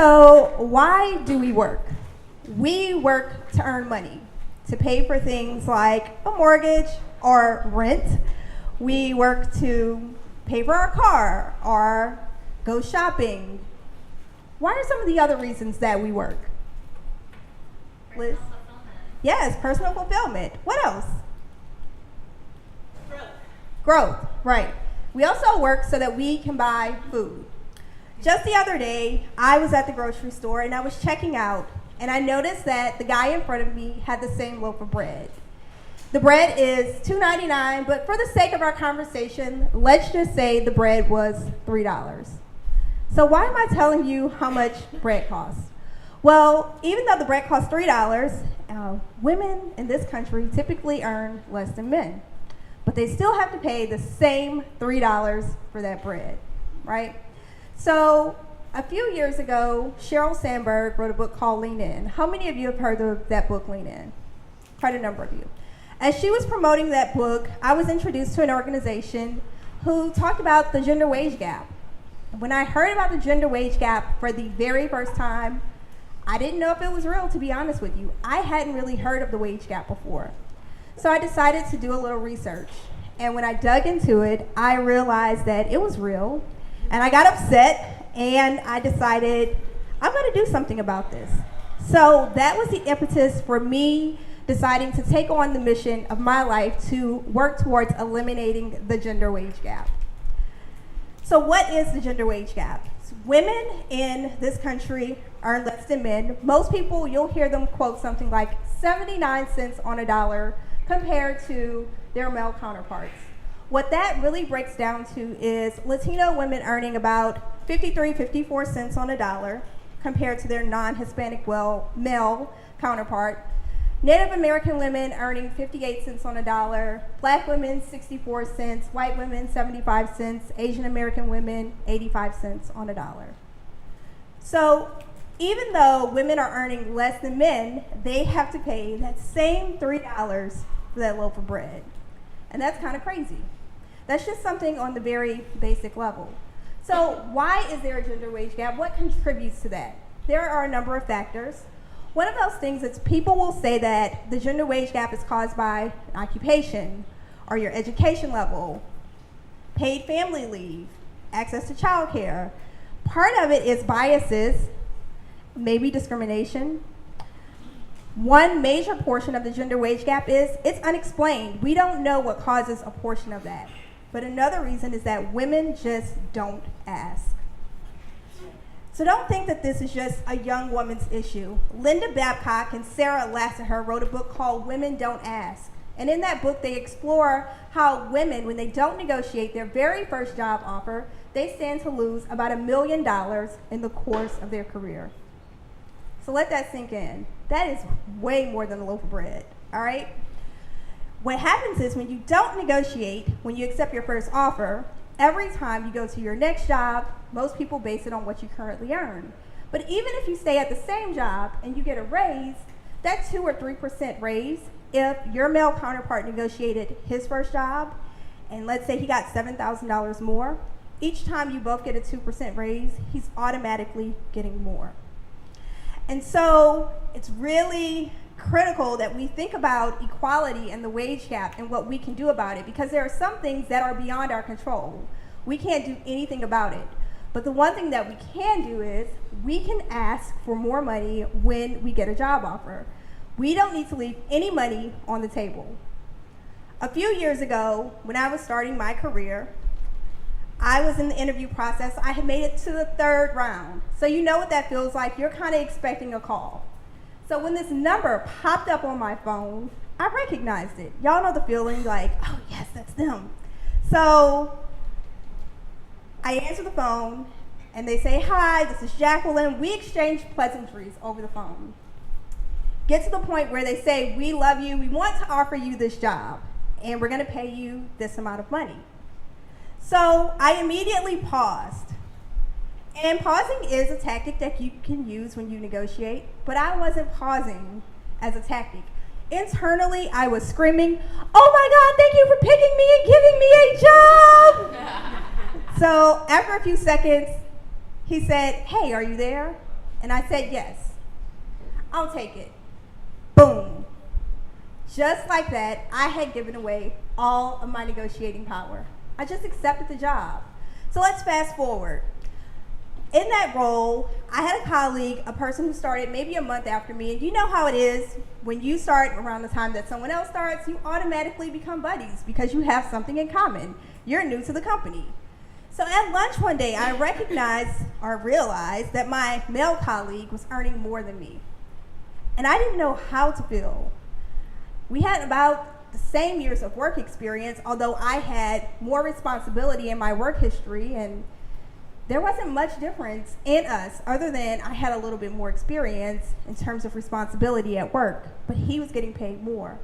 So why do we work? We work to earn money, to pay for things like a mortgage or rent. We work to pay for our car or go shopping. What are some of the other reasons that we work? Liz? Yes, personal fulfillment. What else? Growth, right. We also work so that we can buy food. Just the other day, I was at the grocery store and I was checking out, and I noticed that the guy in front of me had the same loaf of bread. The bread is $2.99, but for the sake of our conversation, let's just say the bread was $3. So why am I telling you how much bread costs? Well, even though the bread costs $3, women in this country typically earn less than men, but they still have to pay the same $3 for that bread, right? So a few years ago, Sheryl Sandberg wrote a book called Lean In. How many of you have heard of that book, Lean In? Quite a number of you. As she was promoting that book, I was introduced to an organization who talked about the gender wage gap. When I heard about the gender wage gap for the very first time, I didn't know if it was real, to be honest with you. I hadn't really heard of the wage gap before. So I decided to do a little research. And when I dug into it, I realized that it was real. And I got upset, and I decided I'm going to do something about this. So that was the impetus for me deciding to take on the mission of my life to work towards eliminating the gender wage gap. So what is the gender wage gap? Women in this country earn less than men. Most people, you'll hear them quote something like 79 cents on a dollar compared to their male counterparts. What that really breaks down to is Latino women earning about 54 cents on a dollar compared to their non-Hispanic male counterpart. Native American women earning 58 cents on a dollar, Black women 64 cents, white women 75 cents, Asian American women 85 cents on a dollar. So even though women are earning less than men, they have to pay that same $3 for that loaf of bread. And that's kind of crazy. That's just something on the very basic level. So why is there a gender wage gap? What contributes to that? There are a number of factors. One of those things is people will say that the gender wage gap is caused by an occupation or your education level, paid family leave, access to childcare. Part of it is biases, maybe discrimination. One major portion of the gender wage gap is it's unexplained. We don't know what causes a portion of that. But another reason is that women just don't ask. So don't think that this is just a young woman's issue. Linda Babcock and Sarah Lassiter wrote a book called Women Don't Ask. And in that book, they explore how women, when they don't negotiate their very first job offer, they stand to lose about $1 million in the course of their career. So let that sink in. That is way more than a loaf of bread, all right? What happens is when you don't negotiate, when you accept your first offer, every time you go to your next job, most people base it on what you currently earn. But even if you stay at the same job and you get a raise, that 2 or 3% raise, if your male counterpart negotiated his first job, and let's say he got $7,000 more, each time you both get a 2% raise, he's automatically getting more. And so it's really critical that we think about equality and the wage gap and what we can do about it, because there are some things that are beyond our control. We can't do anything about it. But the one thing that we can do is we can ask for more money when we get a job offer. We don't need to leave any money on the table. A few years ago, when I was starting my career, I was in the interview process. I had made it to the 3rd round. So you know what that feels like. You're kind of expecting a call. So when this number popped up on my phone, I recognized it. Y'all know the feeling like, oh yes, that's them. So I answer the phone and they say, hi, this is Jacqueline. We exchange pleasantries over the phone. Get to the point where they say, we love you. We want to offer you this job and we're going to pay you this amount of money. So I immediately paused. And pausing is a tactic that you can use when you negotiate, but I wasn't pausing as a tactic. Internally, I was screaming, oh my God, thank you for picking me and giving me a job. So after a few seconds, he said, hey, are you there? And I said, yes, I'll take it. Boom. Just like that, I had given away all of my negotiating power. I just accepted the job. So let's fast forward. In that role, I had a colleague, a person who started maybe a month after me, and you know how it is when you start around the time that someone else starts, you automatically become buddies because you have something in common. You're new to the company. So at lunch one day, I realized that my male colleague was earning more than me. And I didn't know how to feel. We had about the same years of work experience, although I had more responsibility in my work history, and there wasn't much difference in us other than I had a little bit more experience in terms of responsibility at work, but he was getting paid more.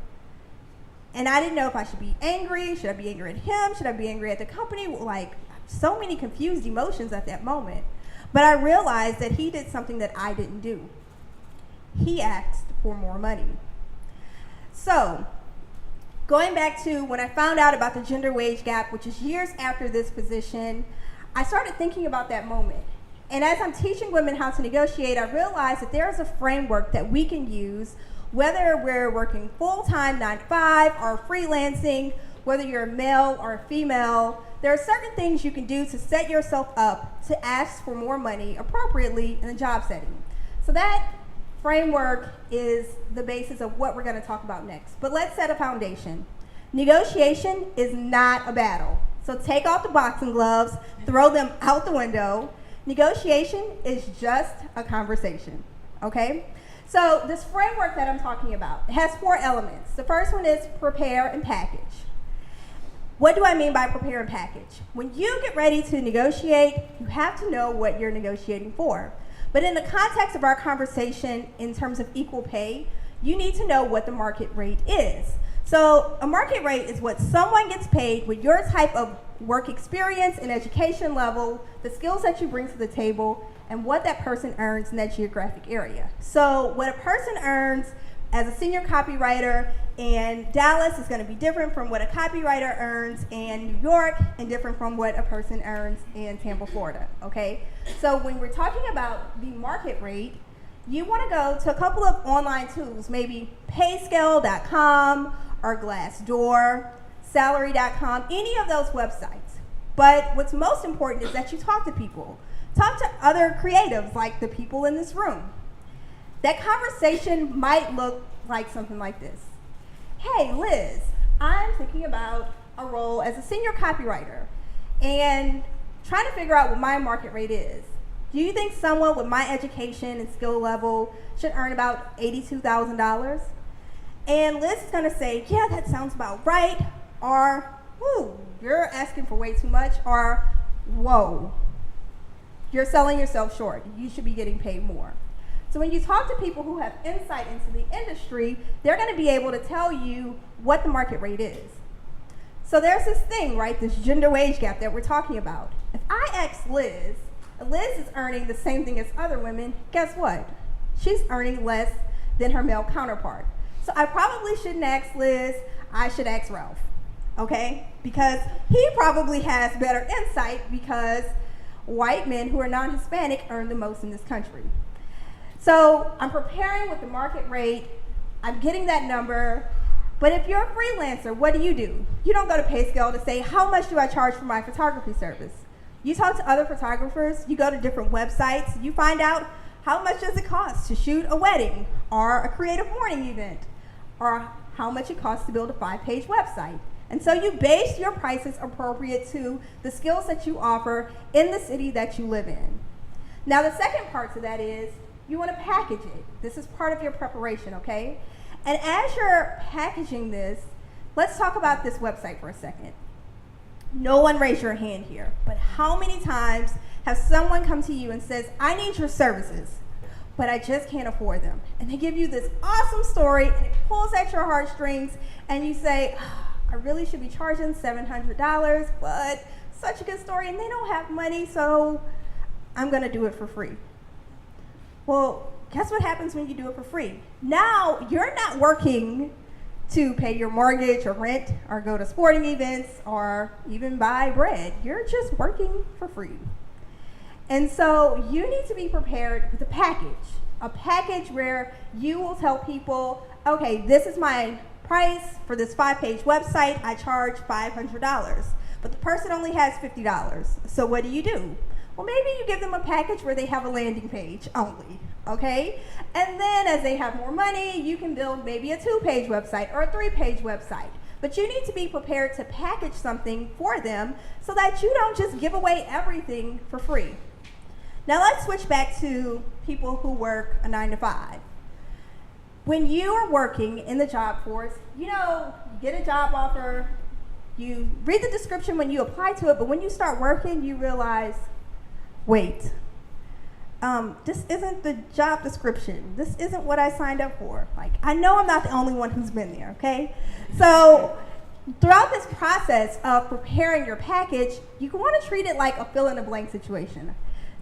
And I didn't know if I should be angry. Should I be angry at him? Should I be angry at the company? Like, so many confused emotions at that moment. But I realized that he did something that I didn't do. He asked for more money. So, going back to when I found out about the gender wage gap, which is years after this position, I started thinking about that moment. And as I'm teaching women how to negotiate, I realized that there is a framework that we can use, whether we're working full-time 9 to 5 or freelancing, whether you're a male or a female. There are certain things you can do to set yourself up to ask for more money appropriately in a job setting. So that framework is the basis of what we're going to talk about next. But let's set a foundation. Negotiation is not a battle. So take off the boxing gloves, throw them out the window. Negotiation is just a conversation, okay? So this framework that I'm talking about, it has 4 elements. The first one is prepare and package. What do I mean by prepare and package? When you get ready to negotiate, you have to know what you're negotiating for. But in the context of our conversation in terms of equal pay, you need to know what the market rate is. So a market rate is what someone gets paid with your type of work experience and education level, the skills that you bring to the table, and what that person earns in that geographic area. So what a person earns as a senior copywriter in Dallas is going to be different from what a copywriter earns in New York and different from what a person earns in Tampa, Florida, okay? So when we're talking about the market rate, you want to go to a couple of online tools, maybe payscale.com or Glassdoor, salary.com, any of those websites. But what's most important is that you talk to people. Talk to other creatives like the people in this room. That conversation might look like something like this. Hey, Liz, I'm thinking about a role as a senior copywriter and trying to figure out what my market rate is. Do you think someone with my education and skill level should earn about $82,000? And Liz is going to say, yeah, that sounds about right. Or, whoo, you're asking for way too much. Or, whoa, you're selling yourself short. You should be getting paid more. So when you talk to people who have insight into the industry, they're going to be able to tell you what the market rate is. So there's this thing, right, this gender wage gap that we're talking about. If I ask Liz, Liz is earning the same thing as other women, guess what? She's earning less than her male counterpart. So I probably shouldn't ask Liz, I should ask Ralph, okay? Because he probably has better insight because white men who are non-Hispanic earn the most in this country. So I'm preparing with the market rate, I'm getting that number, but if you're a freelancer, what do? You don't go to PayScale to say, how much do I charge for my photography service? You talk to other photographers, you go to different websites, you find out how much does it cost to shoot a wedding or a creative morning event, or how much it costs to build a 5-page website. And so you base your prices appropriate to the skills that you offer in the city that you live in. Now the second part to that is you want to package it. This is part of your preparation, okay? And as you're packaging this, let's talk about this website for a second. No one raise your hand here, but how many times have someone come to you and says, I need your services, but I just can't afford them. And they give you this awesome story and it pulls at your heartstrings and you say, I really should be charging $700, but such a good story and they don't have money, so I'm gonna do it for free. Well, guess what happens when you do it for free? Now you're not working to pay your mortgage or rent or go to sporting events or even buy bread. You're just working for free. And so you need to be prepared with a package where you will tell people, okay, this is my price for this 5-page website. I charge $500, but the person only has $50. So what do? Well, maybe you give them a package where they have a landing page only, okay? And then as they have more money, you can build maybe a 2-page website or a 3-page website. But you need to be prepared to package something for them so that you don't just give away everything for free. Now let's switch back to people who work a 9-to-5. When you are working in the job force, you get a job offer, you read the description when you apply to it, but when you start working, you realize, wait, this isn't the job description. This isn't what I signed up for. Like, I know I'm not the only one who's been there, okay? So throughout this process of preparing your package, you want to treat it like a fill-in-the-blank situation.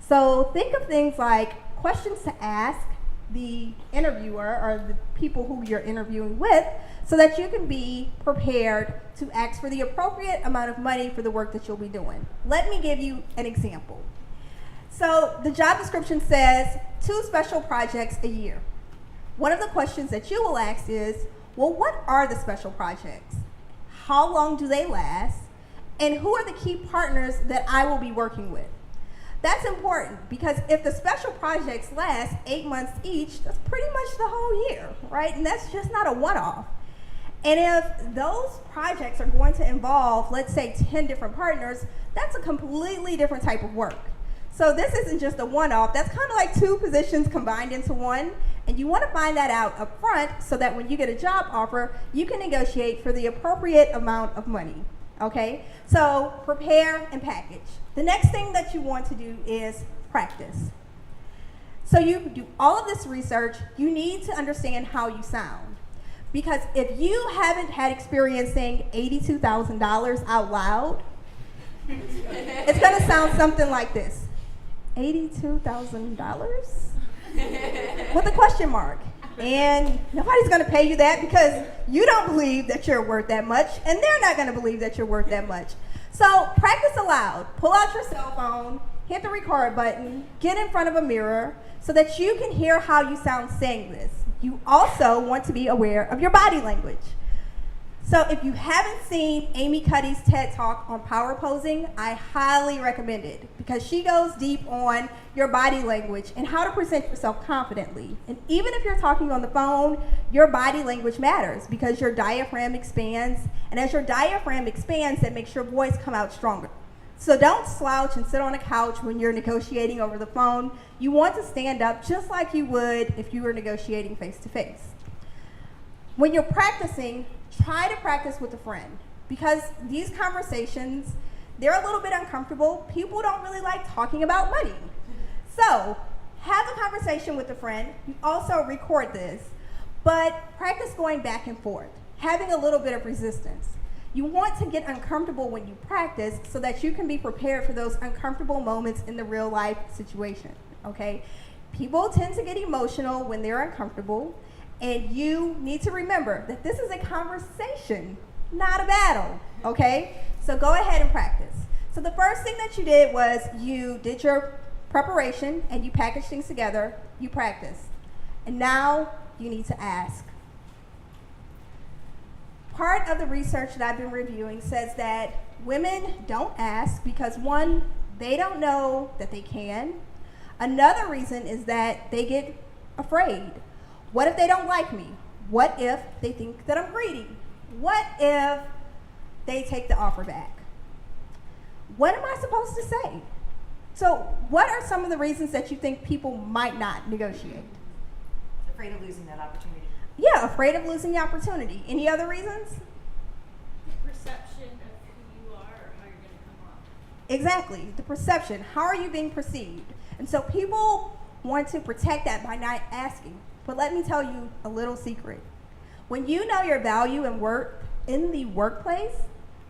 So think of things like questions to ask the interviewer or the people who you're interviewing with so that you can be prepared to ask for the appropriate amount of money for the work that you'll be doing. Let me give you an example. So the job description says 2 special projects a year. One of the questions that you will ask is, well, what are the special projects? How long do they last? And who are the key partners that I will be working with? That's important because if the special projects last 8 months each, that's pretty much the whole year, right? And that's just not a one-off. And if those projects are going to involve, let's say, 10 different partners, that's a completely different type of work. So this isn't just a one-off. That's kind of like 2 positions combined into one. And you want to find that out up front so that when you get a job offer, you can negotiate for the appropriate amount of money. Okay? So prepare and package. The next thing that you want to do is practice. So you do all of this research, you need to understand how you sound. Because if you haven't had experience saying $82,000 out loud, it's going to sound something like this. $82,000? With a question mark. And nobody's going to pay you that because you don't believe that you're worth that much, and they're not going to believe that you're worth that much. So practice aloud. Pull out your cell phone, hit the record button, get in front of a mirror so that you can hear how you sound saying this. You also want to be aware of your body language. So if you haven't seen Amy Cuddy's TED Talk on power posing, I highly recommend it because she goes deep on your body language and how to present yourself confidently. And even if you're talking on the phone, your body language matters because your diaphragm expands. And as your diaphragm expands, that makes your voice come out stronger. So don't slouch and sit on a couch when you're negotiating over the phone. You want to stand up just like you would if you were negotiating face to face. When you're practicing, try to practice with a friend because these conversations, they're a little bit uncomfortable. People don't really like talking about money. So have a conversation with a friend. You also record this, but practice going back and forth, having a little bit of resistance. You want to get uncomfortable when you practice so that you can be prepared for those uncomfortable moments in the real life situation, okay? People tend to get emotional when they're uncomfortable. And you need to remember that this is a conversation, not a battle, okay? So go ahead and practice. So the first thing that you did was you did your preparation and you packaged things together, you practiced. And now you need to ask. Part of the research that I've been reviewing says that women don't ask because one, they don't know that they can. Another reason is that they get afraid. What if they don't like me? What if they think that I'm greedy? What if they take the offer back? What am I supposed to say? So what are some of the reasons that you think people might not negotiate? Afraid of losing that opportunity. Yeah, afraid of losing the opportunity. Any other reasons? Perception of who you are or how you're going to come off. Exactly, the perception. How are you being perceived? And so people want to protect that by not asking. But let me tell you a little secret. When you know your value and worth in the workplace,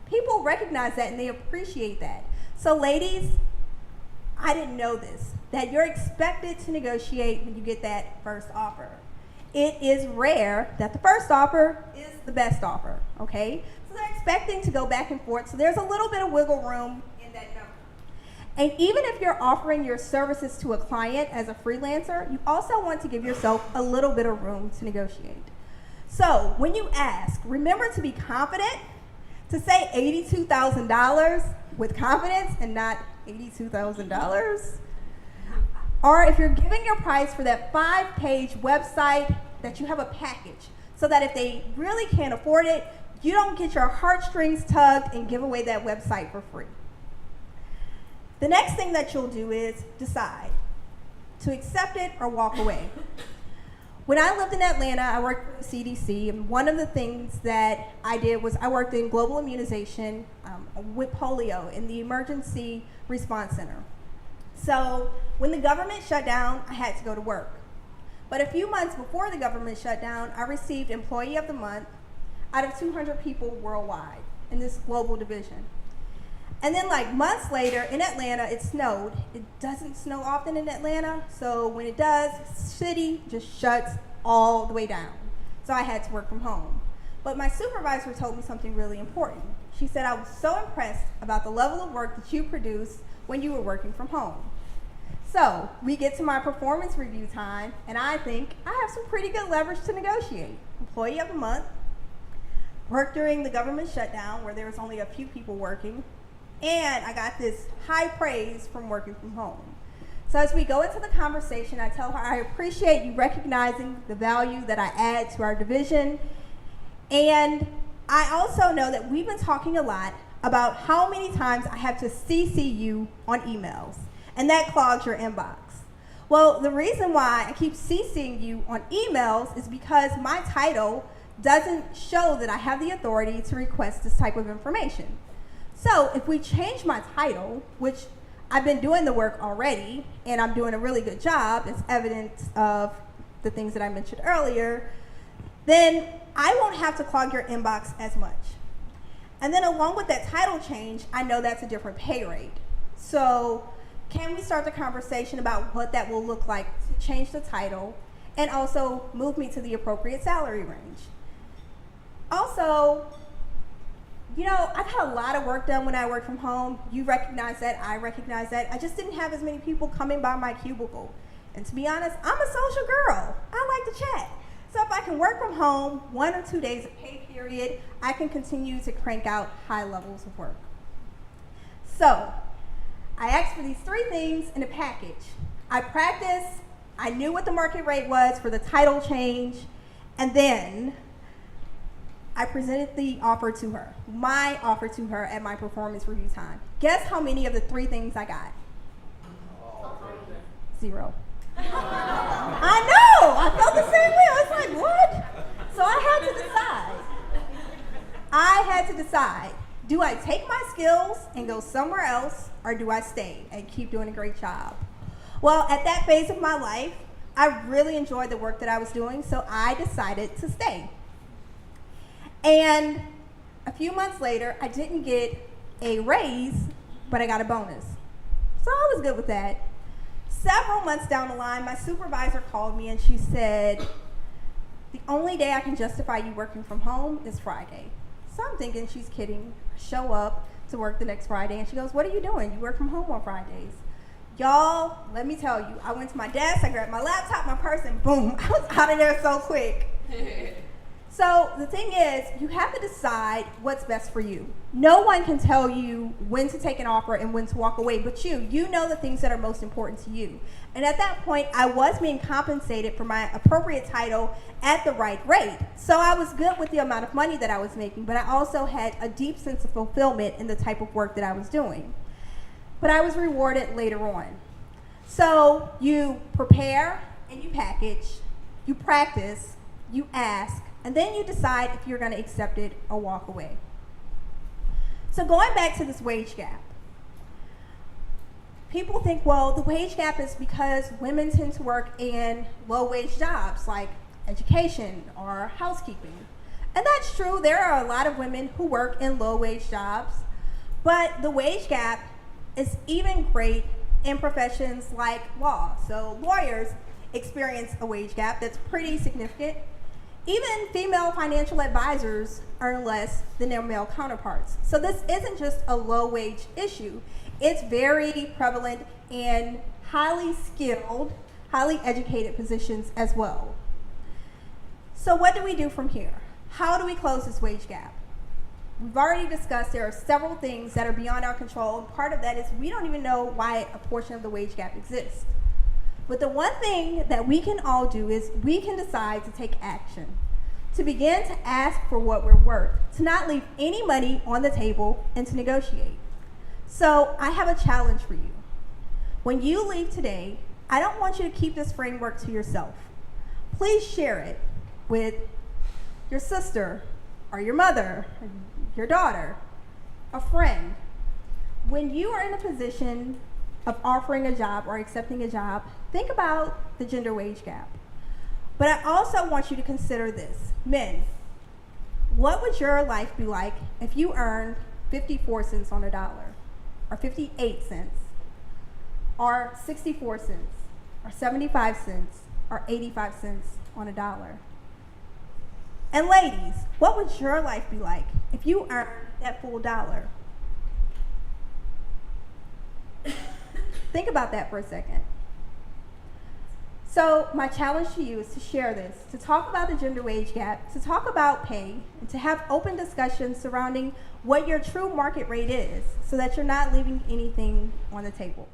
people recognize that and they appreciate that. So ladies, I didn't know this, that you're expected to negotiate when you get that first offer. It is rare that the first offer is the best offer, okay? So they're expecting to go back and forth, so there's a little bit of wiggle room in that number. And even if you're offering your services to a client as a freelancer, you also want to give yourself a little bit of room to negotiate. So when you ask, remember to be confident, to say $82,000 with confidence and not $82,000. Or if you're giving your price for that 5-page website, that you have a package so that if they really can't afford it, you don't get your heartstrings tugged and give away that website for free. The next thing that you'll do is decide to accept it or walk away. When I lived in Atlanta, I worked for the CDC, and one of the things that I did was I worked in global immunization with polio in the emergency response center. So when the government shut down, I had to go to work. But a few months before the government shut down, I received Employee of the Month out of 200 people worldwide in this global division. And then like months later in Atlanta, it snowed. It doesn't snow often in Atlanta, so when it does, the city just shuts all the way down. So I had to work from home. But my supervisor told me something really important. She said, I was so impressed about the level of work that you produced when you were working from home. So we get to my performance review time, and I think I have some pretty good leverage to negotiate. Employee of the Month, work during the government shutdown where there was only a few people working, and I got this high praise from working from home. So as we go into the conversation, I tell her I appreciate you recognizing the value that I add to our division. And I also know that we've been talking a lot about how many times I have to CC you on emails, and that clogs your inbox. Well, the reason why I keep CCing you on emails is because my title doesn't show that I have the authority to request this type of information. So if we change my title, which I've been doing the work already, and I'm doing a really good job, as evidence of the things that I mentioned earlier, then I won't have to clog your inbox as much. And then along with that title change, I know that's a different pay rate. So can we start the conversation about what that will look like to change the title and also move me to the appropriate salary range? Also, you know, I've had a lot of work done when I work from home. You recognize that, I recognize that. I just didn't have as many people coming by my cubicle. And to be honest, I'm a social girl. I like to chat. So if I can work from home 1 or 2 days a pay period, I can continue to crank out high levels of work. So I asked for these 3 things in a package. I practiced, I knew what the market rate was for the title change, and then I presented the offer to her, my offer to her at my performance review time. Guess how many of the 3 things I got? 0. I know, I felt the same way. I was like, what? So I had to decide, do I take my skills and go somewhere else, or do I stay and keep doing a great job? Well, at that phase of my life, I really enjoyed the work that I was doing, so I decided to stay. And a few months later, I didn't get a raise, but I got a bonus. So I was good with that. Several months down the line, my supervisor called me and she said, the only day I can justify you working from home is Friday. So I'm thinking she's kidding. I show up to work the next Friday and she goes, what are you doing? You work from home on Fridays. Y'all, let me tell you, I went to my desk, I grabbed my laptop, my purse, and boom, I was out of there so quick. So the thing is, you have to decide what's best for you. No one can tell you when to take an offer and when to walk away, but you know the things that are most important to you. And at that point, I was being compensated for my appropriate title at the right rate. So I was good with the amount of money that I was making, but I also had a deep sense of fulfillment in the type of work that I was doing. But I was rewarded later on. So you prepare and you package, you practice, you ask, and then you decide if you're going to accept it or walk away. So going back to this wage gap, people think, well, the wage gap is because women tend to work in low-wage jobs like education or housekeeping. And that's true. There are a lot of women who work in low-wage jobs, but the wage gap is even great in professions like law. So lawyers experience a wage gap that's pretty significant. Even female financial advisors earn less than their male counterparts. So this isn't just a low-wage issue. It's very prevalent in highly skilled, highly educated positions as well. So what do we do from here? How do we close this wage gap? We've already discussed there are several things that are beyond our control. Part of that is we don't even know why a portion of the wage gap exists. But the one thing that we can all do is we can decide to take action, to begin to ask for what we're worth, to not leave any money on the table, and to negotiate. So I have a challenge for you. When you leave today, I don't want you to keep this framework to yourself. Please share it with your sister or your mother, your daughter, a friend. When you are in a position of offering a job or accepting a job, think about the gender wage gap. But I also want you to consider this. Men, what would your life be like if you earned 54 cents on a dollar, or 58 cents, or 64 cents, or 75 cents, or 85 cents on a dollar? And ladies, what would your life be like if you earned that full dollar? Think about that for a second. So my challenge to you is to share this, to talk about the gender wage gap, to talk about pay, and to have open discussions surrounding what your true market rate is so that you're not leaving anything on the table.